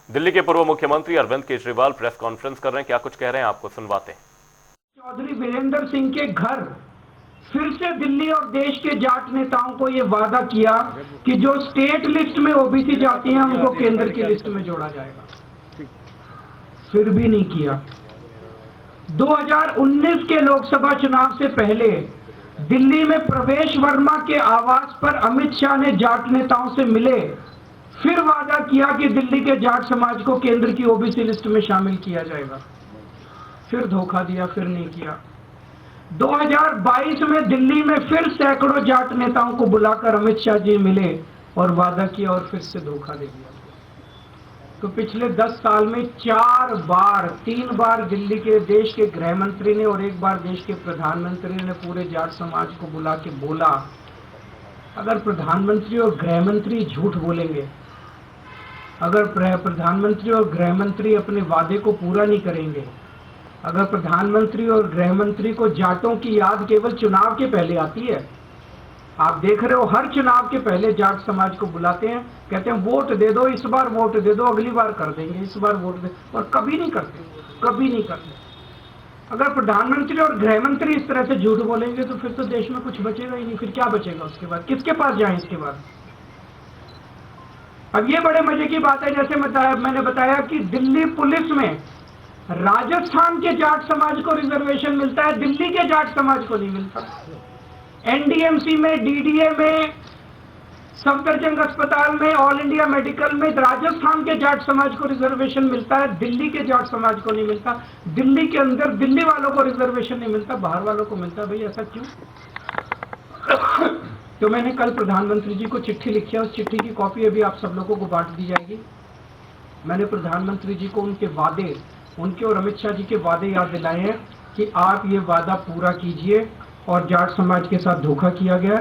दिल्ली के पूर्व मुख्यमंत्री अरविंद केजरीवाल प्रेस कॉन्फ्रेंस कर रहे हैं, क्या कुछ कह रहे हैं आपको सुनवाते हैं। चौधरी वीरेंद्र सिंह के घर फिर से दिल्ली और देश के जाट नेताओं को ये वादा किया कि जो स्टेट लिस्ट में ओबीसी जाति हैं उनको केंद्र की लिस्ट में जोड़ा जाएगा, फिर भी नहीं किया। 2019 के लोकसभा चुनाव से पहले दिल्ली में प्रवेश वर्मा के आवास पर अमित शाह ने जाट नेताओं से मिले, फिर वादा किया कि दिल्ली के जाट समाज को केंद्र की ओबीसी लिस्ट में शामिल किया जाएगा, फिर धोखा दिया, फिर नहीं किया। 2022 में दिल्ली में फिर सैकड़ों जाट नेताओं को बुलाकर अमित शाह जी मिले और वादा किया और फिर से धोखा दे दिया। तो पिछले 10 साल में 3 बार दिल्ली के देश के गृह मंत्री ने और 1 बार देश के प्रधानमंत्री ने पूरे जाट समाज को बुला के बोला, अगर प्रधानमंत्री और गृह मंत्री झूठ बोलेंगे, अगर प्रधानमंत्री और गृह मंत्री अपने वादे को पूरा नहीं करेंगे, अगर प्रधानमंत्री और गृह मंत्री को जाटों की याद केवल चुनाव के पहले आती है, आप देख रहे हो हर चुनाव के पहले जाट समाज को बुलाते हैं, कहते हैं वोट दे दो, इस बार वोट दे दो, अगली बार कर देंगे, इस बार वोट दे, और कभी नहीं करते, कभी नहीं करते। अगर प्रधानमंत्री और गृह मंत्री इस तरह से झूठ बोलेंगे तो फिर तो देश में कुछ बचेगा ही नहीं, फिर क्या बचेगा उसके बाद, किसके पास जाएं इसके बाद। अब ये बड़े मजे की बात है, जैसे मैंने बताया कि दिल्ली पुलिस में राजस्थान के जाट समाज को रिजर्वेशन मिलता है, दिल्ली के जाट समाज को नहीं मिलता। एनडीएमसी में, डीडीए में, सफदरजंग अस्पताल में, ऑल इंडिया मेडिकल में राजस्थान के जाट समाज को रिजर्वेशन मिलता है, दिल्ली के जाट समाज को नहीं मिलता। दिल्ली के अंदर दिल्ली वालों को रिजर्वेशन नहीं मिलता, बाहर वालों को मिलता है। भाई ऐसा क्यों? तो मैंने कल प्रधानमंत्री जी को चिट्ठी लिखी है, उस चिट्ठी की कॉपी अभी आप सब लोगों को बांट दी जाएगी। मैंने प्रधानमंत्री जी को उनके वादे, उनके और अमित शाह जी के वादे याद दिलाए हैं कि आप ये वादा पूरा कीजिए, और जाट समाज के साथ धोखा किया गया।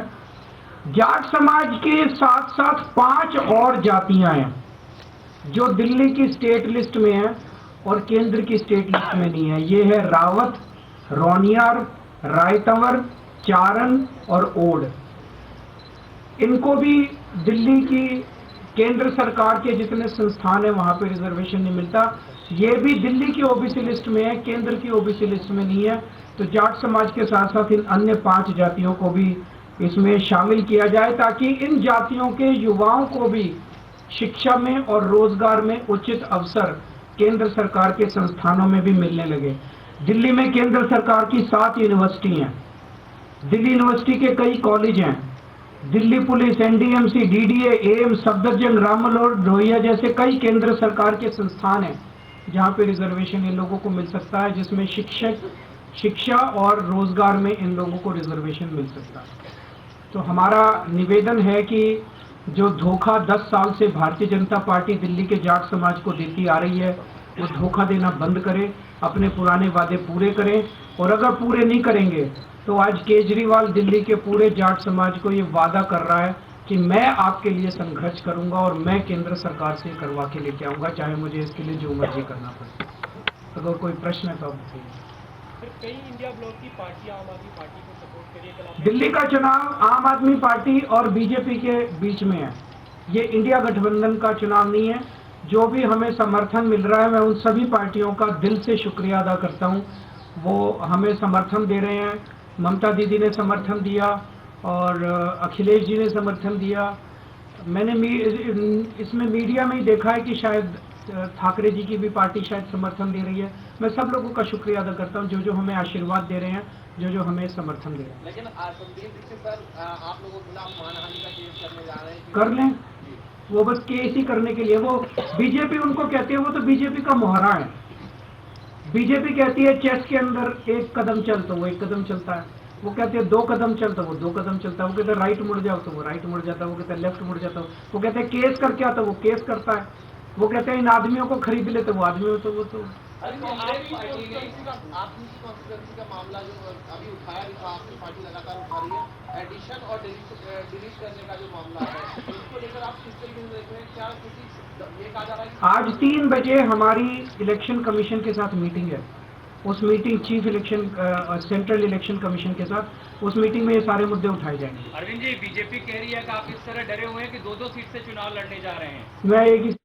जाट समाज के साथ साथ 5 और जातियां हैं जो दिल्ली की स्टेट लिस्ट में हैं और केंद्र की स्टेट लिस्ट में नहीं है। ये है रावत, रोनियार, रायतंवर, चारण और ओड। इनको भी दिल्ली की केंद्र सरकार के जितने संस्थान है वहां पे रिजर्वेशन नहीं मिलता। ये भी दिल्ली की ओबीसी लिस्ट में है, केंद्र की ओबीसी लिस्ट में नहीं है। तो जाट समाज के साथ साथ इन अन्य 5 जातियों को भी इसमें शामिल किया जाए, ताकि इन जातियों के युवाओं को भी शिक्षा में और रोजगार में उचित अवसर केंद्र सरकार के संस्थानों में भी मिलने लगे। दिल्ली में केंद्र सरकार की 7 यूनिवर्सिटी हैं, दिल्ली यूनिवर्सिटी के कई कॉलेज हैं, Delhi police, NDMC, DDA, AIIMS, Safdarjung, Ram Manohar Lohia जैसे कई केंद्र सरकार के संस्थान हैं जहां पे रिजर्वेशन इन लोगों को मिल सकता है, जिसमें शिक्षा और रोजगार में इन लोगों को रिजर्वेशन मिल सकता है। तो हमारा निवेदन है कि जो धोखा 10 साल से भारतीय जनता पार्टी दिल्ली के जाट समाज को देती आ रही है, वो धोखा देना बंद करें, अपने पुराने वादे पूरे करें। और अगर पूरे नहीं करेंगे तो आज केजरीवाल दिल्ली के पूरे जाट समाज को ये वादा कर रहा है कि मैं आपके लिए संघर्ष करूंगा और मैं केंद्र सरकार से करवा के लेके आऊंगा, चाहे मुझे इसके लिए जो मर्जी करना पड़े। अगर कोई प्रश्न है तो आप बताइए। कई इंडिया ब्लॉक की पार्टी आम आदमी पार्टी को सपोर्ट करिए। दिल्ली का चुनाव आम आदमी पार्टी और बीजेपी के बीच में है, ये इंडिया गठबंधन का चुनाव नहीं है। जो भी हमें समर्थन मिल रहा है, मैं उन सभी पार्टियों का दिल से शुक्रिया अदा करता हूं। वो हमें समर्थन दे रहे हैं, ममता दीदी ने समर्थन दिया और अखिलेश जी ने समर्थन दिया। मैंने इसमें मीडिया में ही देखा है कि शायद ठाकरे जी की भी पार्टी शायद समर्थन दे रही है। मैं सब लोगों का शुक्रिया अदा करता हूं जो हमें आशीर्वाद दे रहे हैं, जो हमें समर्थन दे रहे हैं। लेकिन आप लोगों के खिलाफ मानहानि का केस करने जा रहे हैं, कर लें, वो बस केस ही करने के लिए। वो बीजेपी उनको कहती है, वो तो बीजेपी का मोहरा है। बीजेपी कहती है चेस के अंदर 1 कदम चल तो वो 1 कदम चलता है, वो कहते हैं 2 कदम चल तो वो 2 कदम चलता है, वो कहते हैं राइट मुड़ जाओ तो वो राइट मुड़ जाता है, वो कहते हैं लेफ्ट मुड़ जाता है, वो कहते हैं केस करके आता तो वो केस करता है, वो कहते हैं इन आदमियों को खरीद ले तो वो आदमियों तो वो तो का मामला जो अभी उठाया था, आपकी पार्टी लगातार उठा रही है, एडिशन और डिलीट करने का जो मामला है, उसको लेकर आप किस तरीके से देख रहे हैं? क्या किसी ये कहा जा रहा है कि आज 3 बजे हमारी इलेक्शन कमीशन के साथ मीटिंग है। उस meeting chief election central election commission के साथ, उस मीटिंग में ये सारे मुद्दे उठाए जाएंगे। अरविंद जी, बीजेपी कह रही है कि आप इस तरह डरे हुए हैं कि 2-2 सीट से चुनाव लड़ने जा रहे हैं। मैं एक